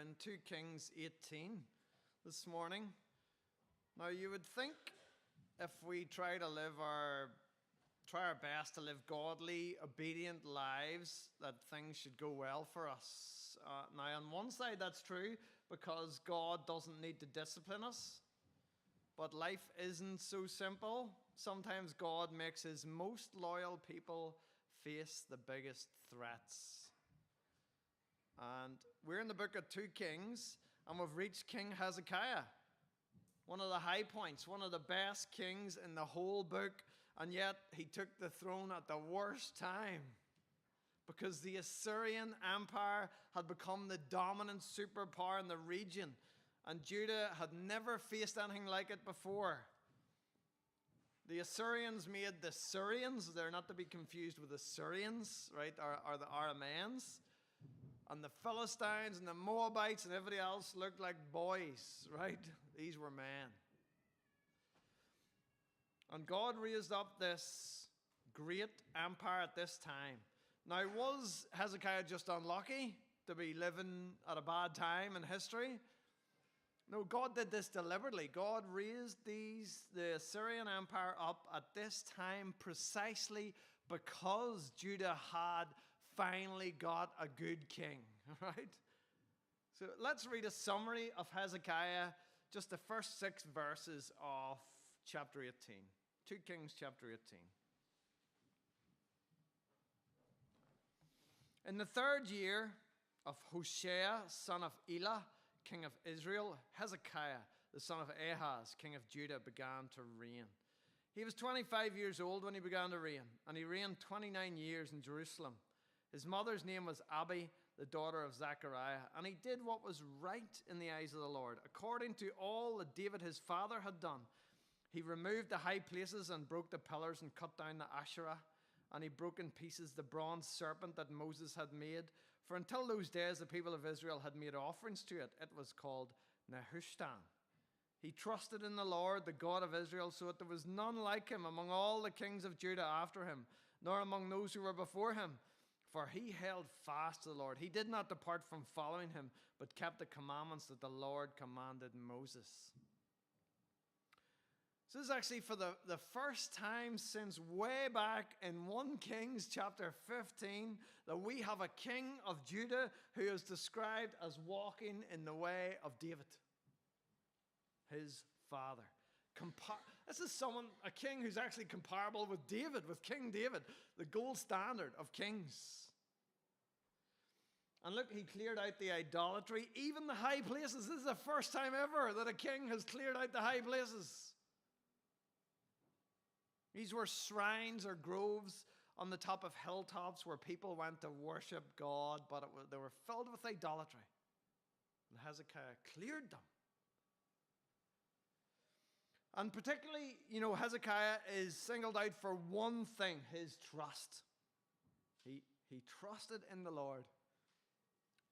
in 2 Kings 18 this morning. Now you would think if we try our best to live godly, obedient lives, that things should go well for us. Now on one side that's true because God doesn't need to discipline us. But life isn't so simple. Sometimes God makes his most loyal people face the biggest threats. And we're in the book of 2 Kings, and we've reached King Hezekiah. One of the high points, one of the best kings in the whole book, and yet he took the throne at the worst time. Because the Assyrian Empire had become the dominant superpower in the region. And Judah had never faced anything like it before. The Assyrians made the Syrians, they're not to be confused with the Syrians, right, or the Arameans. And the Philistines and the Moabites and everybody else looked like boys, right? These were men. And God raised up this great empire at this time. Now, was Hezekiah just unlucky to be living at a bad time in history? No, God did this deliberately. God raised the Assyrian Empire up at this time precisely because Judah had finally got a good king, right? So let's read a summary of Hezekiah, just the first 6 verses of chapter 18. 2 Kings chapter 18. In the 3rd year of Hoshea, son of Elah, king of Israel, Hezekiah, the son of Ahaz, king of Judah, began to reign. He was 25 years old when he began to reign, and he reigned 29 years in Jerusalem. His mother's name was Abi, the daughter of Zechariah, and he did what was right in the eyes of the Lord, according to all that David his father had done. He removed the high places and broke the pillars and cut down the Asherah, and he broke in pieces the bronze serpent that Moses had made. For until those days the people of Israel had made offerings to it. It was called Nehushtan. He trusted in the Lord, the God of Israel, so that there was none like him among all the kings of Judah after him, nor among those who were before him. For he held fast to the Lord. He did not depart from following him, but kept the commandments that the Lord commanded Moses. So this is actually for the first time since way back in 1 Kings chapter 15 that we have a king of Judah who is described as walking in the way of David, his father. This is a king who's actually comparable with David, with King David, the gold standard of kings. And look, he cleared out the idolatry, even the high places. This is the first time ever that a king has cleared out the high places. These were shrines or groves on the top of hilltops where people went to worship God, but they were filled with idolatry. And Hezekiah cleared them. And particularly, Hezekiah is singled out for one thing, his trust. He trusted in the Lord.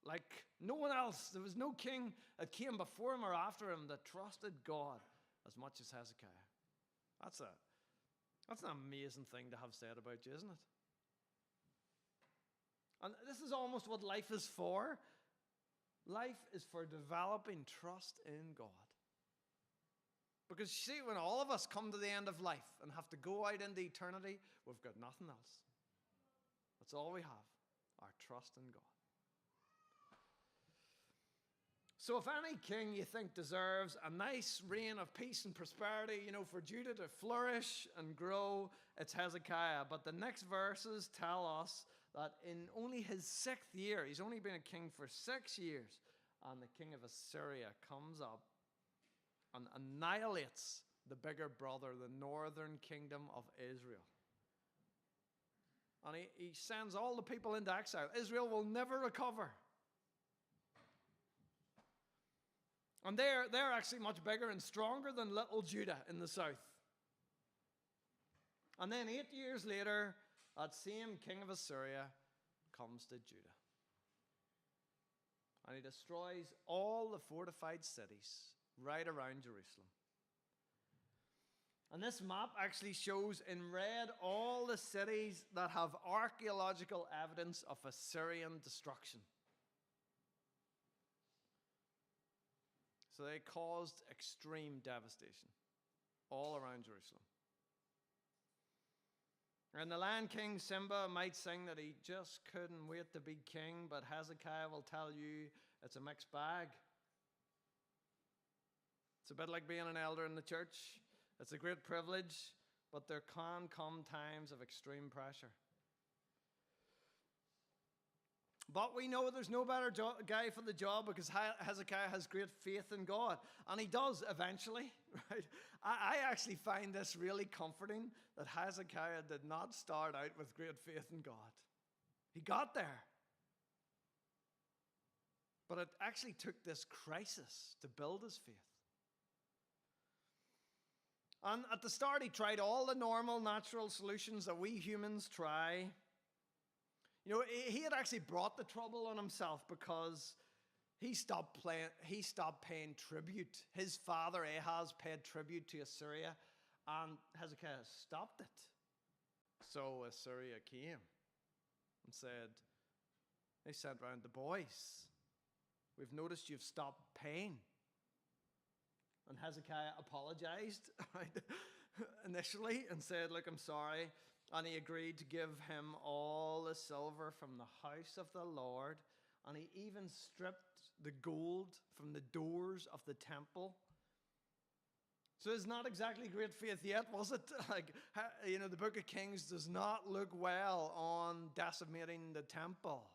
Like no one else. There was no king that came before him or after him that trusted God as much as Hezekiah. That's an amazing thing to have said about you, isn't it? And this is almost what life is for. Life is for developing trust in God. Because you see, when all of us come to the end of life and have to go out into eternity, we've got nothing else. That's all we have, our trust in God. So if any king you think deserves a nice reign of peace and prosperity, for Judah to flourish and grow, it's Hezekiah. But the next verses tell us that in only his 6th year, he's only been a king for 6 years, and the king of Assyria comes up and annihilates the bigger brother, the northern kingdom of Israel. And he sends all the people into exile. Israel will never recover. And they're actually much bigger and stronger than little Judah in the south. And then 8 years later, that same king of Assyria comes to Judah. And he destroys all the fortified cities right around Jerusalem. And this map actually shows in red all the cities that have archaeological evidence of Assyrian destruction. So they caused extreme devastation all around Jerusalem. And the Lion King Simba might sing that he just couldn't wait to be king, but Hezekiah will tell you it's a mixed bag. It's a bit like being an elder in the church. It's a great privilege, but there can come times of extreme pressure. But we know there's no better guy for the job because Hezekiah has great faith in God. And he does eventually, right? I actually find this really comforting that Hezekiah did not start out with great faith in God. He got there. But it actually took this crisis to build his faith. And at the start, he tried all the normal, natural solutions that we humans try. You know, he had actually brought the trouble on himself because he stopped paying tribute. His father Ahaz paid tribute to Assyria, and Hezekiah stopped it. So Assyria came and said, they sent round the boys. We've noticed you've stopped paying. And Hezekiah apologized initially and said, look, I'm sorry. And he agreed to give him all the silver from the house of the Lord. And he even stripped the gold from the doors of the temple. So it's not exactly great faith yet, was it? The book of Kings does not look well on decimating the temple.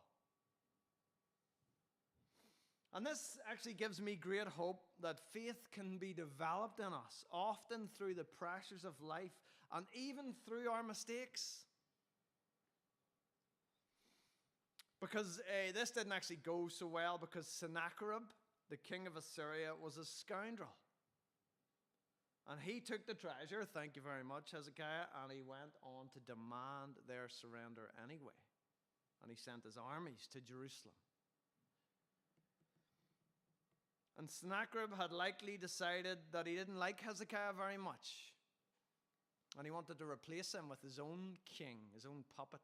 And this actually gives me great hope that faith can be developed in us, often through the pressures of life and even through our mistakes. Because this didn't actually go so well because Sennacherib, the king of Assyria, was a scoundrel. And he took the treasure, thank you very much, Hezekiah, and he went on to demand their surrender anyway. And he sent his armies to Jerusalem. And Sennacherib had likely decided that he didn't like Hezekiah very much. And he wanted to replace him with his own king, his own puppet.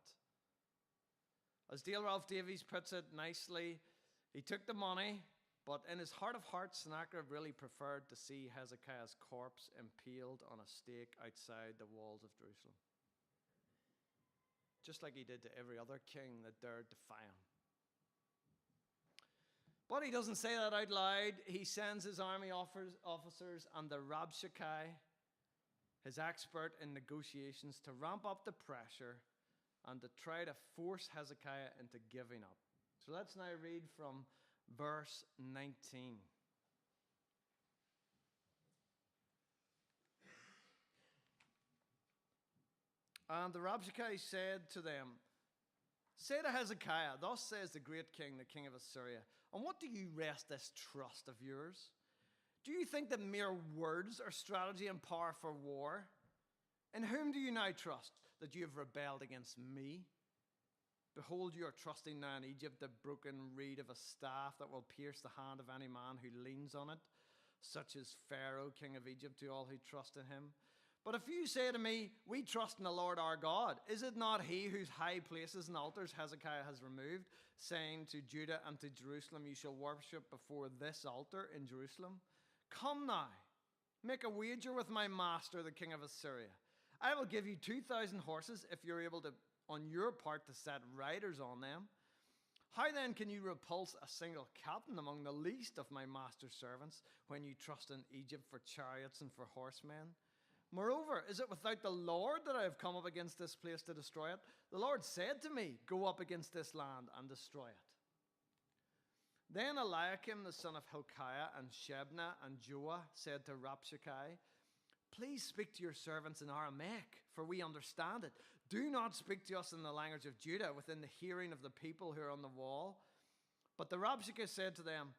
As Dale Ralph Davies puts it nicely, he took the money, but in his heart of hearts, Sennacherib really preferred to see Hezekiah's corpse impaled on a stake outside the walls of Jerusalem. Just like he did to every other king that dared defy him. But he doesn't say that out loud. He sends his army officers and the Rabshakeh, his expert in negotiations, to ramp up the pressure and to try to force Hezekiah into giving up. So let's now read from verse 19. And the Rabshakeh said to them, say to Hezekiah, thus says the great king, the king of Assyria, on what do you rest this trust of yours? Do you think that mere words are strategy and power for war? In whom do you now trust, that you have rebelled against me? Behold, you are trusting now in Egypt, the broken reed of a staff that will pierce the hand of any man who leans on it, such as Pharaoh, king of Egypt, to all who trust in him. But if you say to me, we trust in the Lord our God, is it not he whose high places and altars Hezekiah has removed, saying to Judah and to Jerusalem, you shall worship before this altar in Jerusalem? Come now, make a wager with my master, the king of Assyria. I will give you 2,000 horses if you're able to, on your part, to set riders on them. How then can you repulse a single captain among the least of my master's servants when you trust in Egypt for chariots and for horsemen? Moreover, is it without the Lord that I have come up against this place to destroy it? The Lord said to me, go up against this land and destroy it. Then Eliakim, the son of Hilkiah, and Shebna and Joah said to Rabshakeh, please speak to your servants in Aramaic, for we understand it. Do not speak to us in the language of Judah, within the hearing of the people who are on the wall. But the Rabshakeh said to them,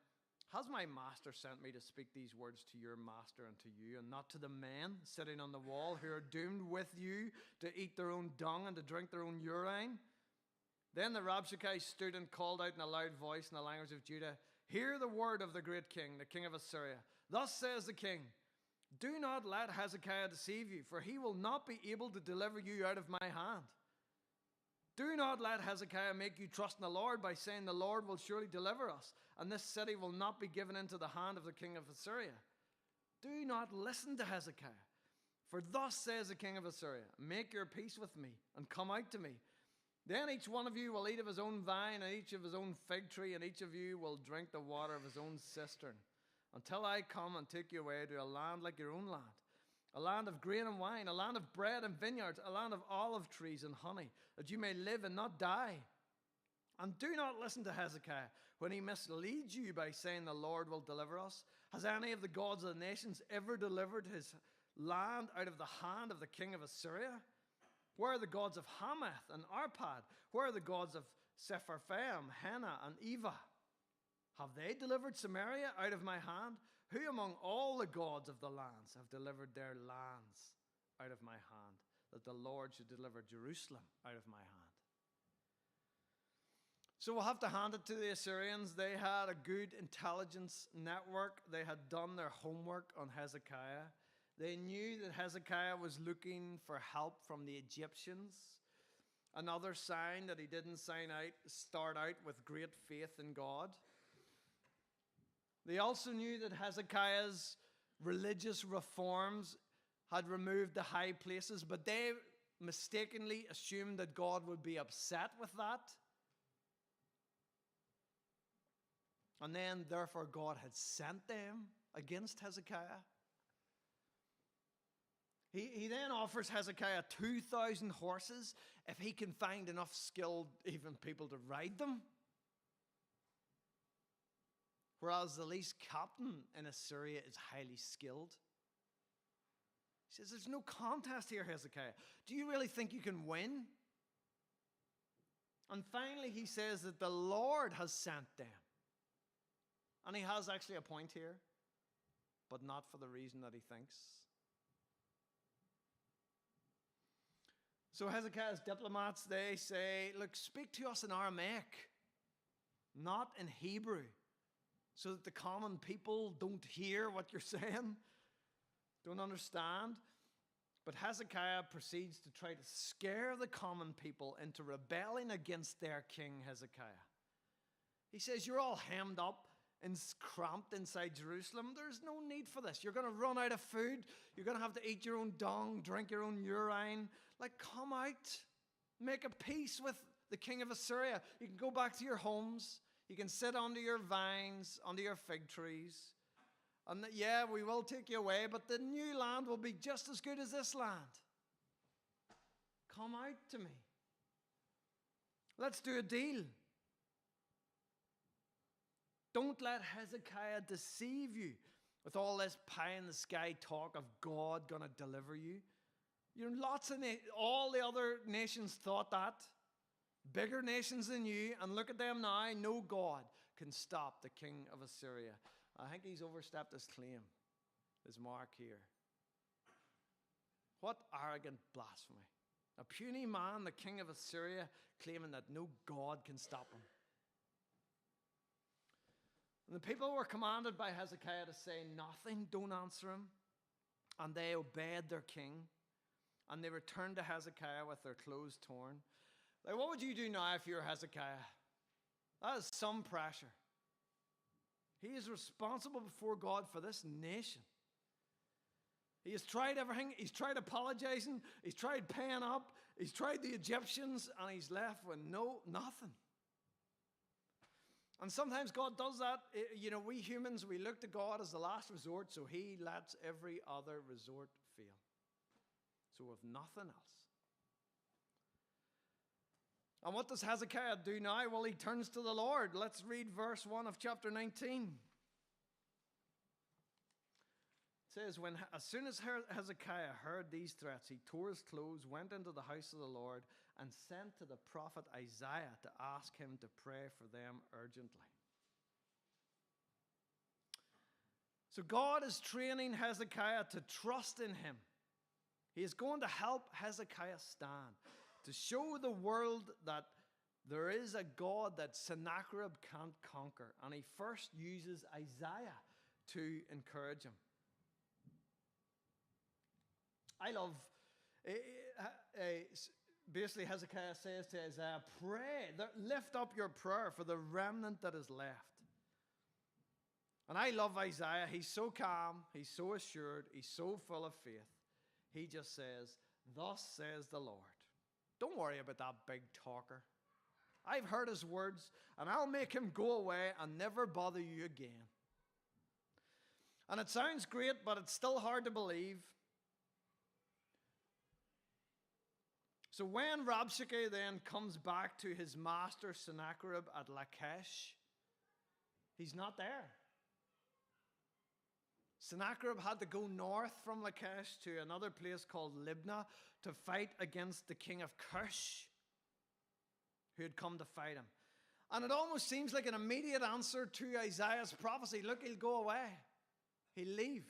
has my master sent me to speak these words to your master and to you, and not to the men sitting on the wall who are doomed with you to eat their own dung and to drink their own urine? Then the Rabshakeh stood and called out in a loud voice in the language of Judah, hear the word of the great king, the king of Assyria. Thus says the king, do not let Hezekiah deceive you, for he will not be able to deliver you out of my hand. Do not let Hezekiah make you trust in the Lord by saying, the Lord will surely deliver us, and this city will not be given into the hand of the king of Assyria. Do not listen to Hezekiah. For thus says the king of Assyria, make your peace with me, and come out to me. Then each one of you will eat of his own vine, and each of his own fig tree, and each of you will drink the water of his own cistern, until I come and take you away to a land like your own land, a land of grain and wine, a land of bread and vineyards, a land of olive trees and honey, that you may live and not die. And do not listen to Hezekiah when he misleads you by saying the Lord will deliver us. Has any of the gods of the nations ever delivered his land out of the hand of the king of Assyria? Where are the gods of Hamath and Arpad? Where are the gods of Sepharvaim, Hena, and Eva? Have they delivered Samaria out of my hand? Who among all the gods of the lands have delivered their lands out of my hand, that the Lord should deliver Jerusalem out of my hand? So we'll have to hand it to the Assyrians. They had a good intelligence network. They had done their homework on Hezekiah. They knew that Hezekiah was looking for help from the Egyptians. Another sign that he didn't start out with great faith in God. They also knew that Hezekiah's religious reforms had removed the high places, but they mistakenly assumed that God would be upset with that. And then, therefore, God had sent them against Hezekiah. He then offers Hezekiah 2,000 horses if he can find enough skilled even people to ride them. Whereas the least captain in Assyria is highly skilled. He says, there's no contest here, Hezekiah. Do you really think you can win? And finally, he says that the Lord has sent them. And he has actually a point here, but not for the reason that he thinks. So Hezekiah's diplomats, they say, look, speak to us in Aramaic, not in Hebrew, so that the common people don't hear what you're saying, don't understand. But Hezekiah proceeds to try to scare the common people into rebelling against their king Hezekiah. He says, you're all hemmed up and cramped inside Jerusalem. There's no need for this. You're going to run out of food. You're going to have to eat your own dung, drink your own urine. Like, come out. Make a peace with the king of Assyria. You can go back to your homes. You can sit under your vines, under your fig trees. And yeah, we will take you away, but the new land will be just as good as this land. Come out to me. Let's do a deal. Don't let Hezekiah deceive you with all this pie-in-the-sky talk of God going to deliver you. You know, all the other nations thought that. Bigger nations than you, and look at them now. No God can stop the king of Assyria. I think he's overstepped his claim, his mark here. What arrogant blasphemy. A puny man, the king of Assyria, claiming that no God can stop him. And the people were commanded by Hezekiah to say nothing, don't answer him. And they obeyed their king. And they returned to Hezekiah with their clothes torn. Like, what would you do now if you're Hezekiah? That is some pressure. He is responsible before God for this nation. He has tried everything. He's tried apologizing. He's tried paying up. He's tried the Egyptians. And he's left with nothing. And sometimes God does that. You know, we humans, we look to God as the last resort, so he lets every other resort fail. So with nothing else. And what does Hezekiah do now? Well, he turns to the Lord. Let's read verse 1 of chapter 19. It says, as soon as Hezekiah heard these threats, he tore his clothes, went into the house of the Lord, and sent to the prophet Isaiah to ask him to pray for them urgently. So God is training Hezekiah to trust in him. He is going to help Hezekiah stand, to show the world that there is a God that Sennacherib can't conquer. And he first uses Isaiah to encourage him. I love basically Hezekiah says to Isaiah, pray, lift up your prayer for the remnant that is left. And I love Isaiah. He's so calm, he's so assured, he's so full of faith. He just says, thus says the Lord. Don't worry about that big talker. I've heard his words, and I'll make him go away and never bother you again. And it sounds great, but it's still hard to believe. So when Rabshakeh then comes back to his master Sennacherib at Lachish, he's not there. Sennacherib had to go north from Lachish to another place called Libnah to fight against the king of Cush, who had come to fight him. And it almost seems like an immediate answer to Isaiah's prophecy. Look, he'll go away. He'll leave.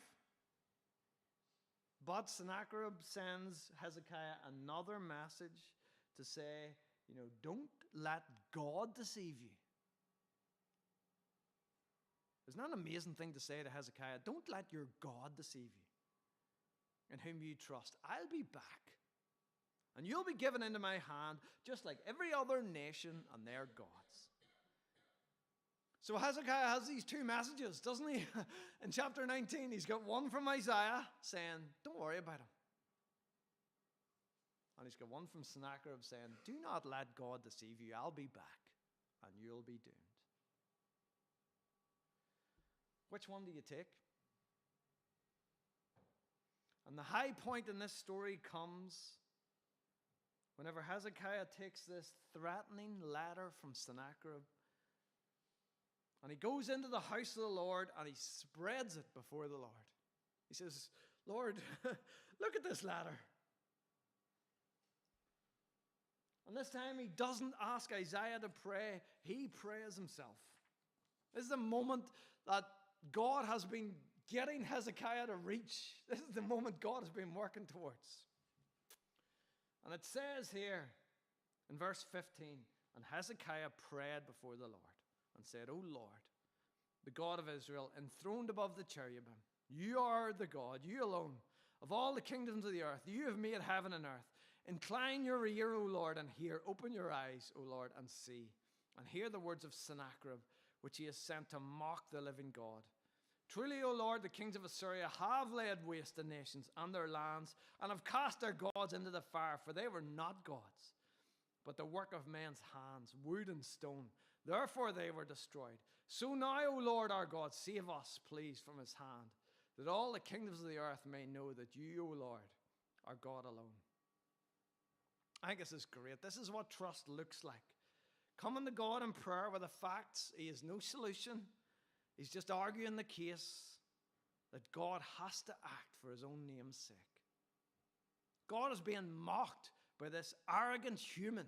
But Sennacherib sends Hezekiah another message to say, don't let God deceive you. Isn't that an amazing thing to say to Hezekiah? Don't let your God deceive you, in whom you trust. I'll be back, and you'll be given into my hand, just like every other nation and their gods. So Hezekiah has these two messages, doesn't he? In chapter 19, he's got one from Isaiah saying, don't worry about him. And he's got one from Sennacherib saying, do not let God deceive you. I'll be back, and you'll be doomed. Which one do you take? And the high point in this story comes whenever Hezekiah takes this threatening letter from Sennacherib, and he goes into the house of the Lord and he spreads it before the Lord. He says, Lord, look at this letter. And this time he doesn't ask Isaiah to pray, he prays himself. This is the moment that God has been getting Hezekiah to reach. This is the moment God has been working towards. And it says here in verse 15, and Hezekiah prayed before the Lord and said, O Lord, the God of Israel, enthroned above the cherubim, you are the God, you alone, of all the kingdoms of the earth. You have made heaven and earth. Incline your ear, O Lord, and hear. Open your eyes, O Lord, and see. And hear the words of Sennacherib, which he has sent to mock the living God. Truly, O Lord, the kings of Assyria have laid waste the nations and their lands, and have cast their gods into the fire, for they were not gods, but the work of men's hands, wood and stone. Therefore they were destroyed. So now, O Lord our God, save us, please, from his hand, that all the kingdoms of the earth may know that you, O Lord, are God alone. I think this is great. This is what trust looks like. Coming to God in prayer with the facts. He has no solution. He's just arguing the case that God has to act for his own name's sake. God is being mocked by this arrogant human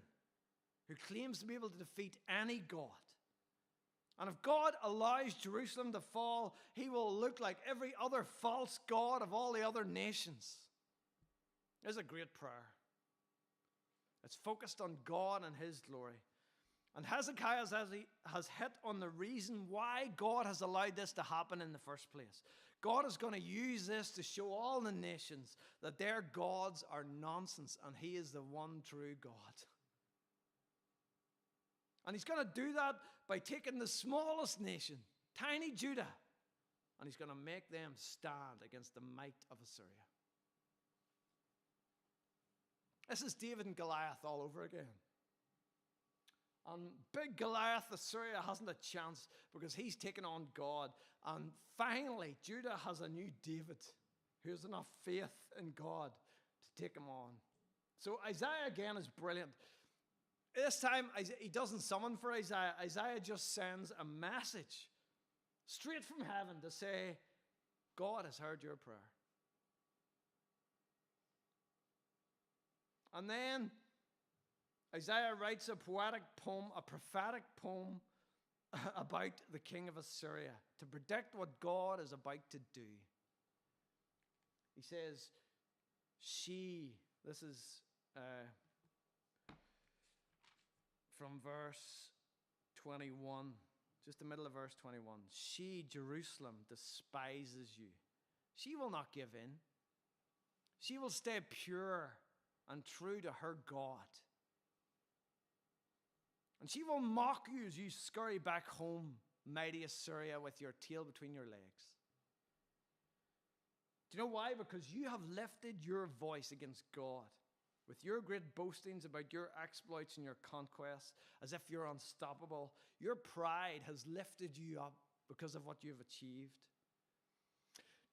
who claims to be able to defeat any God. And if God allows Jerusalem to fall, he will look like every other false god of all the other nations. It's a great prayer. It's focused on God and his glory. And Hezekiah has hit on the reason why God has allowed this to happen in the first place. God is going to use this to show all the nations that their gods are nonsense and he is the one true God. And he's going to do that by taking the smallest nation, tiny Judah, and he's going to make them stand against the might of Assyria. This is David and Goliath all over again. And big Goliath, Assyria, hasn't a chance because he's taken on God. And finally, Judah has a new David who has enough faith in God to take him on. So Isaiah again is brilliant. This time, he doesn't summon for Isaiah. Isaiah just sends a message straight from heaven to say, God has heard your prayer. And then Isaiah writes a poetic poem, a prophetic poem about the king of Assyria to predict what God is about to do. He says, this is from verse 21, just the middle of verse 21. She, Jerusalem, despises you. She will not give in. She will stay pure and true to her God. And she will mock you as you scurry back home, mighty Assyria, with your tail between your legs. Do you know why? Because you have lifted your voice against God with your great boastings about your exploits and your conquests, as if you're unstoppable. Your pride has lifted you up because of what you've achieved.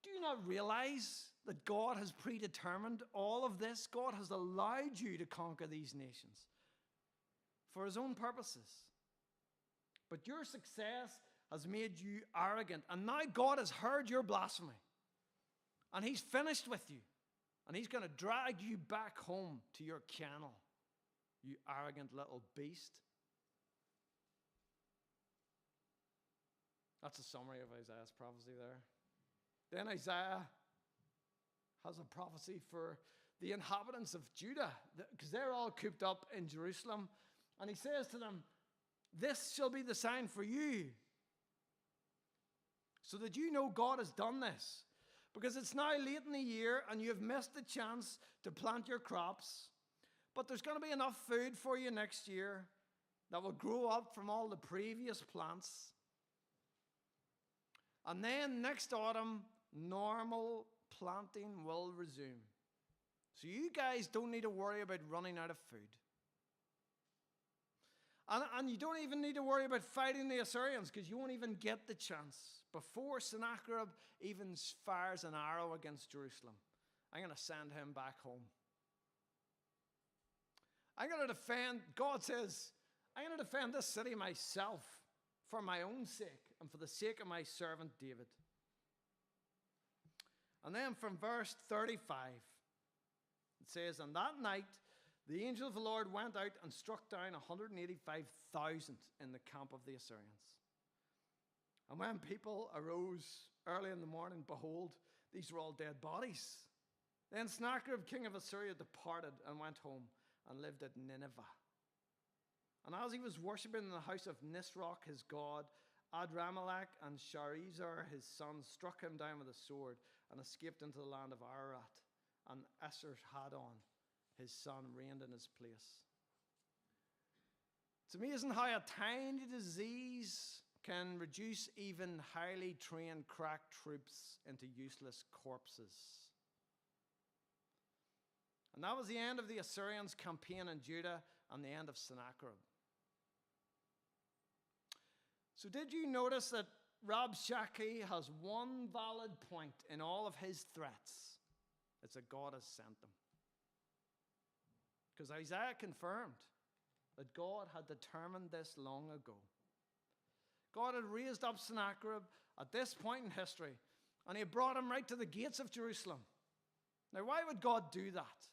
Do you not realize that God has predetermined all of this? God has allowed you to conquer these nations for his own purposes. But your success has made you arrogant, and now God has heard your blasphemy, and he's finished with you, and he's going to drag you back home to your kennel, you arrogant little beast. That's a summary of Isaiah's prophecy there. Then Isaiah has a prophecy for the inhabitants of Judah, because they're all cooped up in Jerusalem. And he says to them, this shall be the sign for you, so that you know God has done this. Because it's now late in the year and you have missed the chance to plant your crops. But there's going to be enough food for you next year that will grow up from all the previous plants. And then next autumn, normal planting will resume. So you guys don't need to worry about running out of food. And you don't even need to worry about fighting the Assyrians, because you won't even get the chance. Before Sennacherib even fires an arrow against Jerusalem, I'm going to send him back home. God says, I'm going to defend this city myself for my own sake and for the sake of my servant David. And then from verse 35, it says, on that night, the angel of the Lord went out and struck down 185,000 in the camp of the Assyrians. And when people arose early in the morning, behold, these were all dead bodies. Then Sennacherib, king of Assyria, departed and went home and lived at Nineveh. And as he was worshipping in the house of Nisroch, his god, Adramelech and Sharezer, his son, struck him down with a sword and escaped into the land of Ararat. And Esarhaddon, his son, reigned in his place. It's amazing how a tiny disease can reduce even highly trained crack troops into useless corpses. And that was the end of the Assyrians' campaign in Judah and the end of Sennacherib. So did you notice that Rabshakeh has one valid point in all of his threats? It's that God has sent them. Because Isaiah confirmed that God had determined this long ago. God had raised up Sennacherib at this point in history, and he brought him right to the gates of Jerusalem. Now, why would God do that?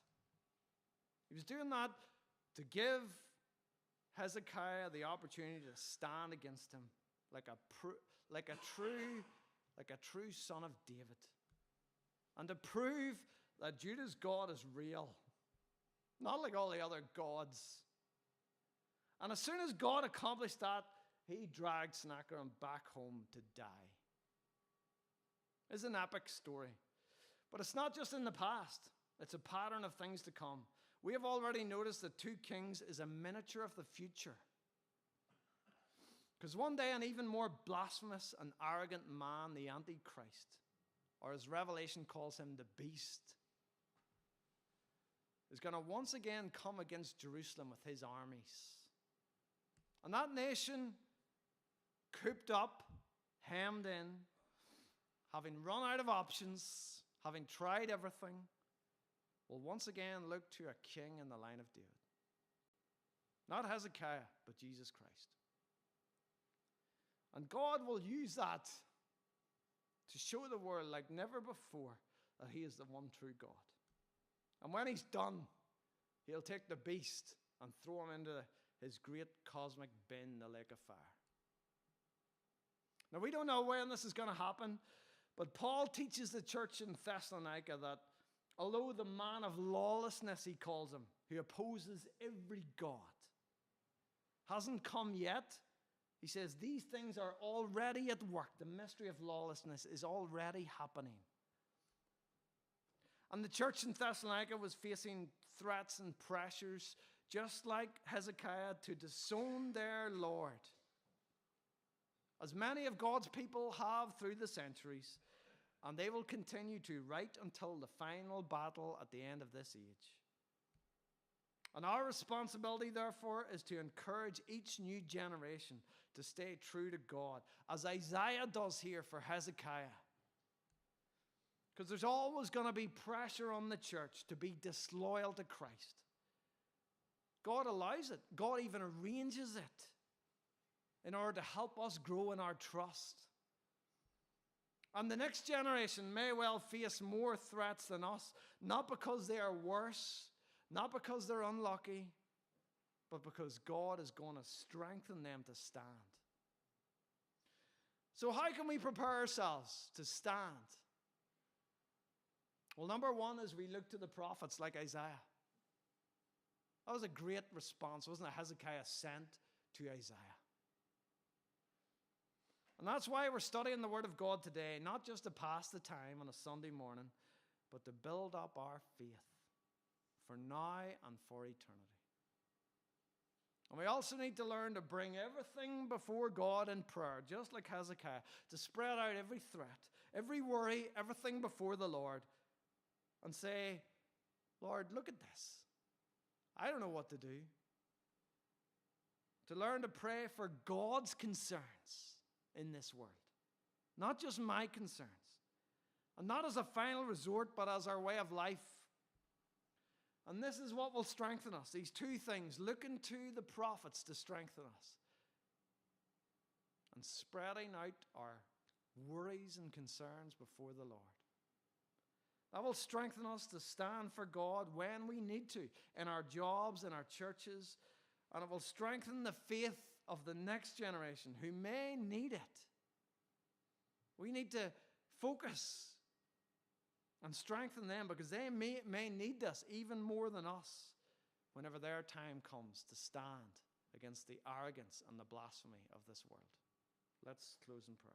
He was doing that to give Hezekiah the opportunity to stand against him like a true son of David, and to prove that Judah's God is real, not like all the other gods. And as soon as God accomplished that, he dragged Sennacherib back home to die. It's an epic story. But it's not just in the past. It's a pattern of things to come. We have already noticed that 2 Kings is a miniature of the future. Because one day an even more blasphemous and arrogant man, the Antichrist, or as Revelation calls him, the beast, is going to once again come against Jerusalem with his armies. And that nation, cooped up, hemmed in, having run out of options, having tried everything, will once again look to a king in the line of David. Not Hezekiah, but Jesus Christ. And God will use that to show the world like never before that he is the one true God. And when he's done, he'll take the beast and throw him into his great cosmic bin, the lake of fire. Now, we don't know when this is going to happen, but Paul teaches the church in Thessalonica that although the man of lawlessness, he calls him, who opposes every God, hasn't come yet, he says these things are already at work. The mystery of lawlessness is already happening. And the church in Thessalonica was facing threats and pressures just like Hezekiah, to disown their Lord, as many of God's people have through the centuries, and they will continue to right until the final battle at the end of this age. And our responsibility, therefore, is to encourage each new generation to stay true to God, as Isaiah does here for Hezekiah. Because there's always going to be pressure on the church to be disloyal to Christ. God allows it. God even arranges it in order to help us grow in our trust. And the next generation may well face more threats than us, not because they are worse, not because they're unlucky, but because God is going to strengthen them to stand. So how can we prepare ourselves to stand? Well, number one is we look to the prophets like Isaiah. That was a great response, wasn't it? Hezekiah sent to Isaiah. And that's why we're studying the Word of God today, not just to pass the time on a Sunday morning, but to build up our faith for now and for eternity. And we also need to learn to bring everything before God in prayer, just like Hezekiah, to spread out every threat, every worry, everything before the Lord, and say, Lord, look at this. I don't know what to do. To learn to pray for God's concerns in this world, not just my concerns, and not as a final resort, but as our way of life. And this is what will strengthen us. These two things, looking to the prophets to strengthen us, and spreading out our worries and concerns before the Lord. That will strengthen us to stand for God when we need to, in our jobs, in our churches, and it will strengthen the faith of the next generation who may need it. We need to focus and strengthen them, because they may need this even more than us whenever their time comes to stand against the arrogance and the blasphemy of this world. Let's close in prayer.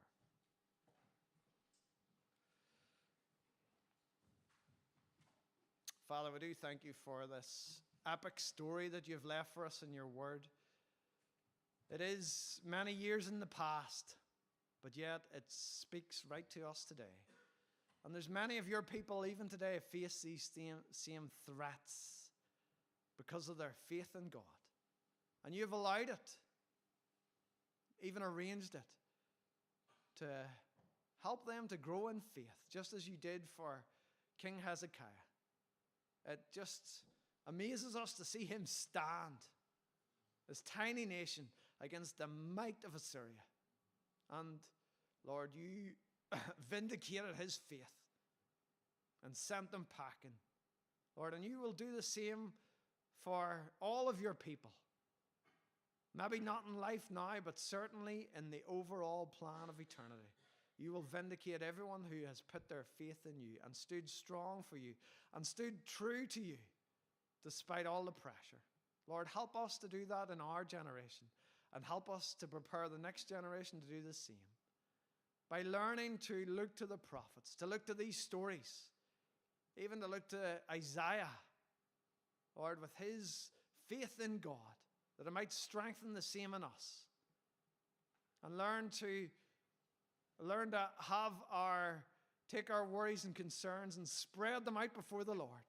Father, we do thank you for this epic story that you've left for us in your word. It is many years in the past, but yet it speaks right to us today. And there's many of your people even today face these same threats because of their faith in God. And you've allowed it, even arranged it, to help them to grow in faith, just as you did for King Hezekiah. It just amazes us to see him stand, this tiny nation, against the might of Assyria. And Lord, you vindicated his faith and sent them packing. Lord, and you will do the same for all of your people. Maybe not in life now, but certainly in the overall plan of eternity. You will vindicate everyone who has put their faith in you and stood strong for you and stood true to you despite all the pressure. Lord, help us to do that in our generation, and help us to prepare the next generation to do the same. By learning to look to the prophets, to look to these stories, even to look to Isaiah, Lord, with his faith in God, that it might strengthen the same in us. And learn to take our worries and concerns and spread them out before the Lord.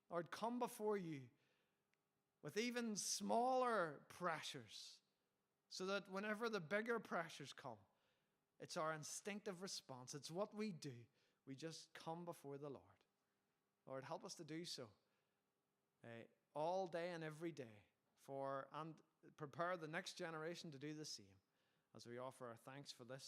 Lord, come before you with even smaller pressures, so that whenever the bigger pressures come, it's our instinctive response. It's what we do. We just come before the Lord. Lord, help us to do so all day and every day, and prepare the next generation to do the same, as we offer our thanks for this